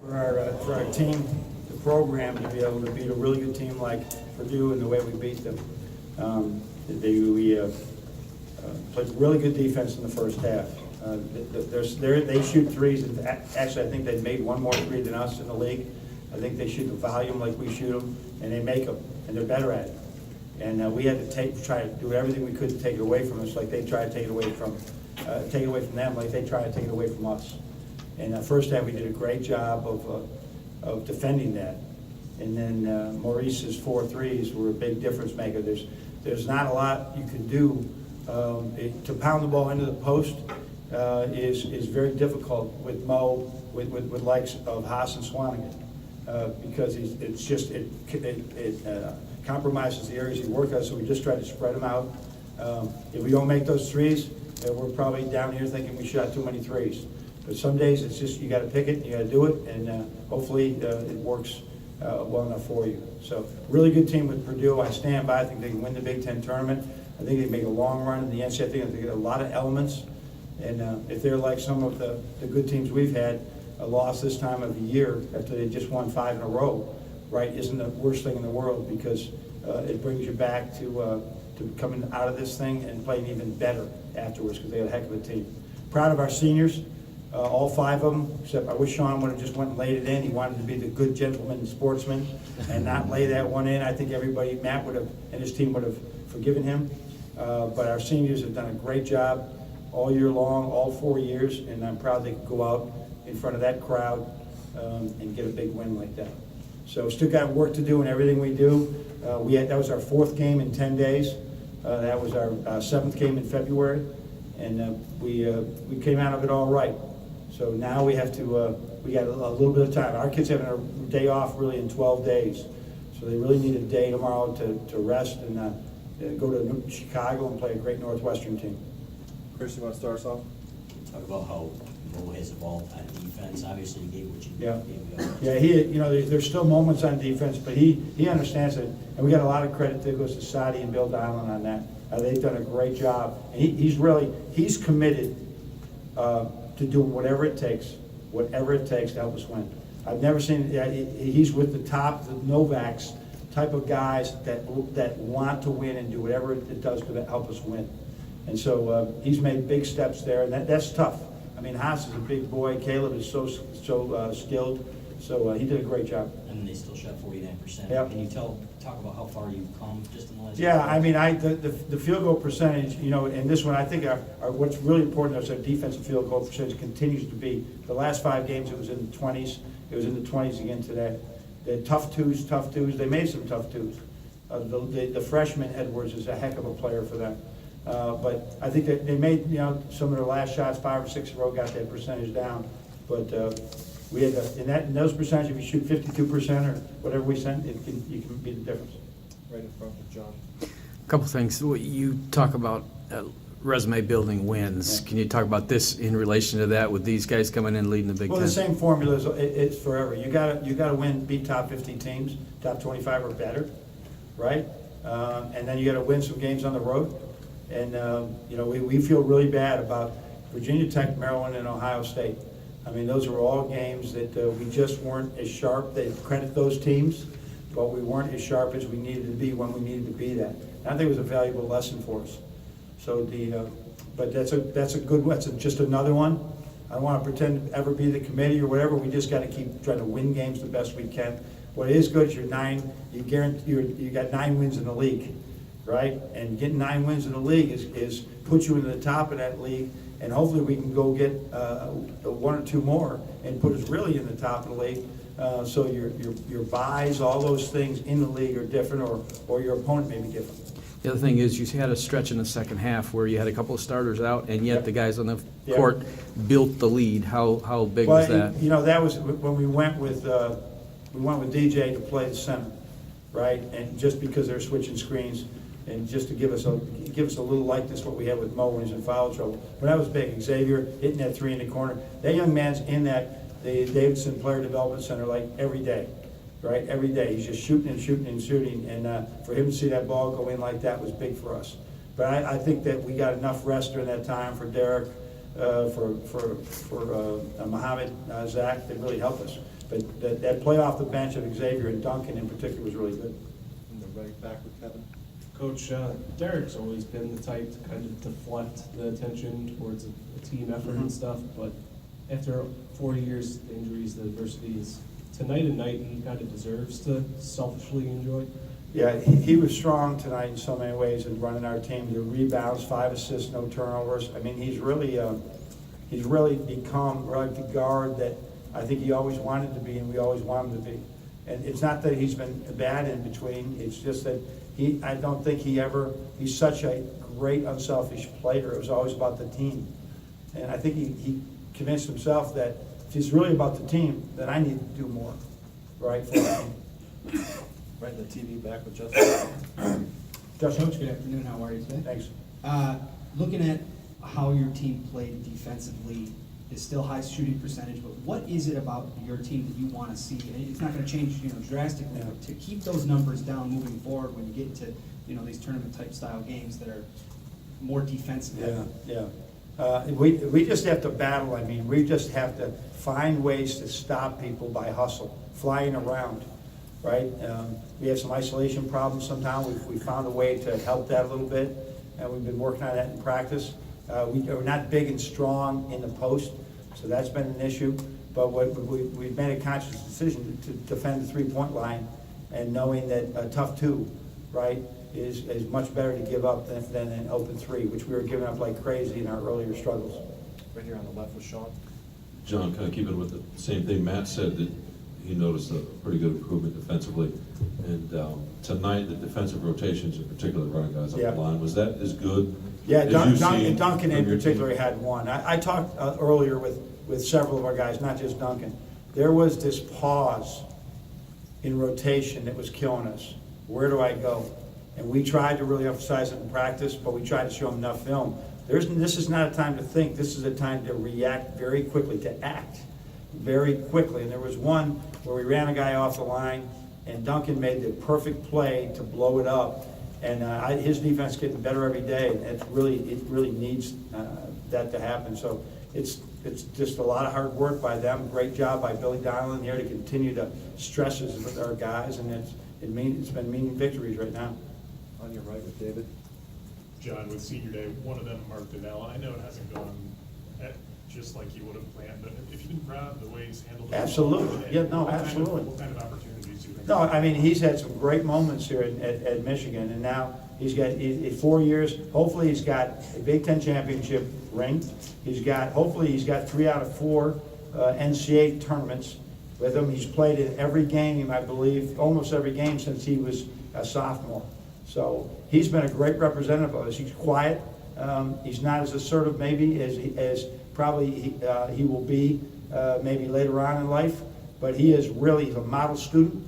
For our team, the program, to be able to beat a really good team like Purdue and the way we beat them. We played really good defense in the first half. They shoot threes, and actually I think they made one more three than us in the league. I think they shoot the volume like we shoot them, and they make them, and they're better at it. And we had to try to do everything we could to take it away from us, like they try to take it away from them, like they try to take it away from us. And first half we did a great job of defending that. And then Maurice's 4 threes were a big difference maker. There's not a lot you can do to pound the ball into the post is very difficult with Mo, with likes of Haas and Swanigan, because it compromises the areas he works on. So we just try to spread them out. If we don't make those threes, we're probably down here thinking we shot too many threes. But some days it's just you got to pick it, and you got to do it, and hopefully it works well enough for you. So really good team with Purdue. I stand by. I think they can win the Big Ten tournament. I think they make a long run in the NCAA. I think they get a lot of elements, and if they're like some of the good teams we've had, a loss this time of the year after they just won 5 in a row, right, isn't the worst thing in the world, because it brings you back to coming out of this thing and playing even better afterwards, because they got a heck of a team. Proud of our seniors. All 5 of them, except I wish Sean would have just went and laid it in. He wanted to be the good gentleman and sportsman and not lay that one in. I think everybody, Matt would have, and his team would have forgiven him. But our seniors have done a great job all year long, all 4 years, and I'm proud they could go out in front of that crowd and get a big win like that. So still got work to do in everything we do. That was our 4th game in 10 days. That was our 7th game in February, and we came out of it all right. So now we have to, we got a little bit of time. Our kids having a day off really in 12 days. So they really need a day tomorrow to rest and go to Chicago and play a great Northwestern team. Chris, you want to start us off? Talk about how Mo has evolved on defense. Obviously, you gave what you gave. Yeah, there's still moments on defense, but he understands it. And we got a lot of credit that goes to Sadi and Bill Diamond on that. They've done a great job. And he's committed to do whatever it takes to help us win. I've never seen, he's with the top, the Novaks type of guys that want to win and do whatever it does to help us win. And so he's made big steps there, and that's tough. I mean, Haas is a big boy. Caleb is so skilled, so he did a great job. And they still shot 49%. Yep. Can you talk about how far you've come just in the last? Yeah, I mean, the field goal percentage, and this one, I think what's really important is our defensive field goal percentage continues to be. The last 5 games, it was in the 20s. It was in the 20s again today. They had tough twos. They made some tough twos. The freshman Edwards is a heck of a player for them. But I think that they made, some of their last shots, 5 or 6 in a row, got that percentage down. But we had in those percentages, if you shoot 52% or whatever we sent, you can be the difference. Right in front of John. A couple things. You talk about resume building wins. Yeah. Can you talk about this in relation to that with these guys coming in leading the Big Ten? Well, the same formula it's forever. You gotta win, beat top 50 teams, top 25 or better, right? And then you gotta win some games on the road. And we feel really bad about Virginia Tech, Maryland, and Ohio State. I mean, those are all games that we just weren't as sharp. They credit those teams, but we weren't as sharp as we needed to be when we needed to be that. And I think it was a valuable lesson for us. So but that's a good one. That's just another one. I don't want to pretend to ever be the committee or whatever. We just got to keep trying to win games the best we can. What is good is you got 9 wins in the league, right? And getting 9 wins in the league is puts you in the top of that league. And hopefully we can go get 1 or 2 more and put us really in the top of the league. So your buys, all those things in the league are different, or your opponent may be different. The other thing is you had a stretch in the second half where you had a couple of starters out, and yet Yep. the guys on the Yep. court built the lead. How big was that? That was when we went with DJ to play the center, right? And just because they're switching screens, and just to give us a little likeness what we had with Mo when he's in foul trouble. But that was big. Xavier hitting that 3 in the corner. That young man's in the Davidson Player Development Center like every day, right? Every day. He's just shooting and shooting and shooting. And for him to see that ball go in like that was big for us. But I think that we got enough rest during that time for Derek for Mohammed, Zach, that really helped us. But that play off the bench of Xavier and Duncan in particular was really good. In the right back with Kevin. Coach, Derek's always been the type to kind of deflect the attention towards a team effort and stuff, but after 4 years, the injuries, the adversity is tonight a night he kind of deserves to selfishly enjoy. Yeah, he was strong tonight in so many ways in running our team. The rebounds, 5 assists, no turnovers. I mean, he's really become like the guard that I think he always wanted to be, and we always want him to be. And it's not that he's been bad in between. It's just that I don't think he's such a great unselfish player. It was always about the team. And I think he convinced himself that if it's really about the team, then I need to do more, right, for the team. Right in the TV back with Justin. Justin? Coach, good afternoon. How are you today? Thanks. Looking at how your team played defensively, is still high shooting percentage, but what is it about your team that you want to see? And it's not going to change, drastically, Yeah. but to keep those numbers down moving forward when you get into, these tournament type style games that are more defensive. Yeah. We just have to battle. I mean, we just have to find ways to stop people by hustle, flying around, right? We have some isolation problems sometimes. We found a way to help that a little bit, and we've been working on that in practice. We're not big and strong in the post, so that's been an issue. But we've made a conscious decision to defend the three-point line, and knowing that a tough 2, right, is much better to give up than an open 3, which we were giving up like crazy in our earlier struggles. Right here on the left with Sean. John, kind of keeping with the same thing Matt said, that he noticed a pretty good improvement defensively. And tonight, the defensive rotations, in particular, running guys up Yeah. the line, was that as good? Yeah, as you've seen Duncan in from your particular team? had one. I talked earlier with several of our guys, not just Duncan. There was this pause in rotation that was killing us. Where do I go? And we tried to really emphasize it in practice, but we tried to show them enough film. This is not a time to think. This is a time to react very quickly, to act very quickly. And there was one where we ran a guy off the line, and Duncan made the perfect play to blow it up. And his defense getting better every day. And it really needs that to happen. So it's just a lot of hard work by them. Great job by Billy Donlin here to continue to stress us with our guys, and it's been meaning victories right now. On your right with David. John, with senior day, one of them marked an L. I know it hasn't gone just like you would have planned, but if you've been proud of the way he's handled it. Absolutely. Yeah, no, absolutely. What kind of opportunities do you think? No, I mean, he's had some great moments here at Michigan, and now he's got 4 years. Hopefully, he's got a Big Ten championship ring. Hopefully, he's got 3 out of 4 NCAA tournaments with him. He's played in every game, I believe, almost every game since he was a sophomore. So he's been a great representative of us. He's quiet. He's not as assertive maybe as probably he will be maybe later on in life, but he's a model student.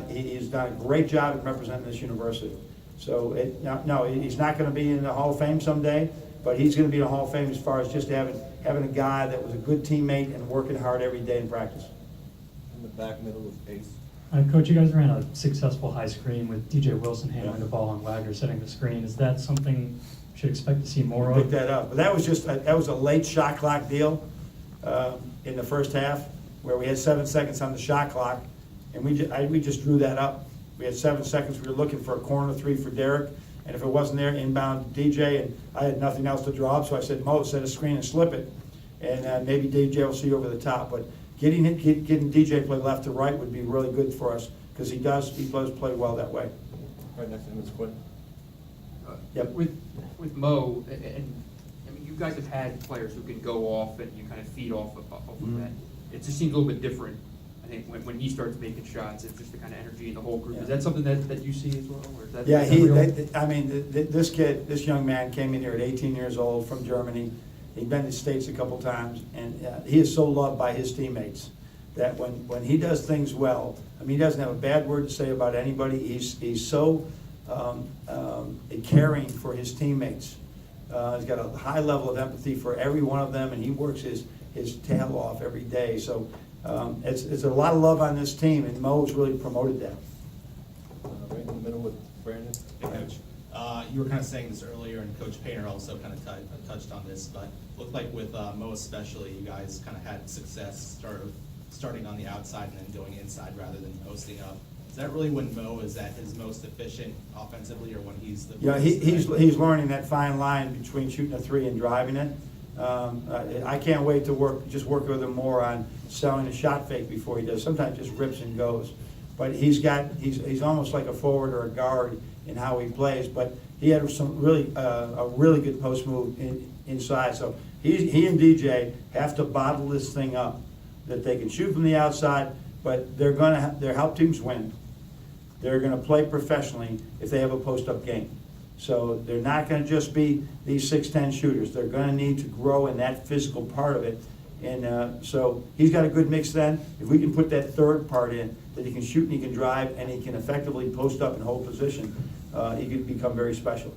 He's done a great job at representing this university. So no, he's not going to be in the Hall of Fame someday, but he's going to be in the Hall of Fame as far as just having a guy that was a good teammate and working hard every day in practice. In the back middle with Ace. Coach, you guys ran a successful high screen with DJ Wilson handling the ball and Wagner setting the screen. Is that something we should expect to see more Pick of? that up. But that was a late shot clock deal in the first half where we had 7 seconds on the shot clock, and we just drew that up. We had 7 seconds. We were looking for a corner 3 for Derek, and if it wasn't there, inbound DJ, and I had nothing else to draw up, so I said, Mo, set a screen and slip it, and maybe DJ will see over the top. But getting DJ play left to right would be really good for us because he does play well that way. Right next to him is Quinn. Yep. With Mo, and I mean, you guys have had players who can go off and you kind of feed off of that. It just seems a little bit different, I think, when he starts making shots. It's just the kind of energy in the whole group. Yeah. Is that something that you see as well? Or is that, Yeah, is that real? this young man came in here at 18 years old from Germany. He'd been to the States a couple times, and he is so loved by his teammates that when he does things well, I mean, he doesn't have a bad word to say about anybody. He's so caring for his teammates. He's got a high level of empathy for every one of them, and he works his tail off every day. So it's a lot of love on this team, and Mo's really promoted that. Right in the middle with Brandon. Hey, Coach. You were kind of saying this earlier, and Coach Painter also kind of touched on this, but looked like with Mo especially, you guys kind of had success starting on the outside and then going inside rather than posting up. Is that really when Mo is at his most efficient offensively, or when he's the? Yeah, he's learning that fine line between shooting a three and driving it. I can't wait to work with him more on selling a shot fake before he does. Sometimes just rips and goes. But he's almost like a forward or a guard in how he plays. But he had some a really good post move inside. So he and DJ have to bottle this thing up, that they can shoot from the outside, but their help teams win. They're gonna play professionally if they have a post-up game. So they're not gonna just be these 6'10" shooters. They're gonna need to grow in that physical part of it. And so he's got a good mix then. If we can put that third part in, that he can shoot and he can drive and he can effectively post up and hold position, he could become very special.